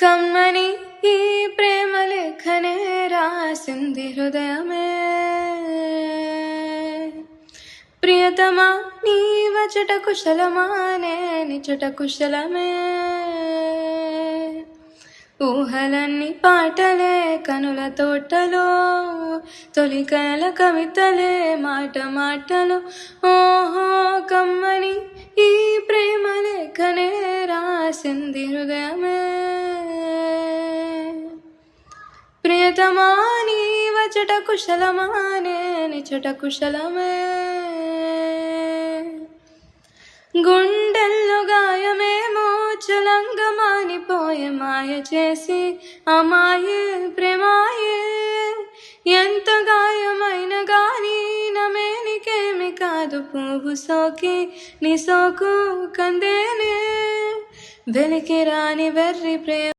కమ్మని ఈ ప్రేమ లేఖనే రాసింది హృదయమే. ప్రియతమా నీ వచట కుశలమానే నిచట కుశలమే. ఊహలన్నీ పాటలే కనుల తోటలో, తొలికల కవితలే మాట మాటలో. ఓహో కమ్మని ఈ ప్రేమ లేఖనే రాసింది హృదయమే. ప్రియతమా నీ వచట కుశలమానే నిచట కుశలమే. గుండెల్లో గాయమేమో చలంగా మానిపోయే మాయ చేసి అమాయే ప్రేమాయే. ఎంత గాయమైన గాని నమేనికేమి కాదు, పువ్వు సోకి నీ సోకు కందేనే. వెలికి రాని వెర్రి ప్రేమ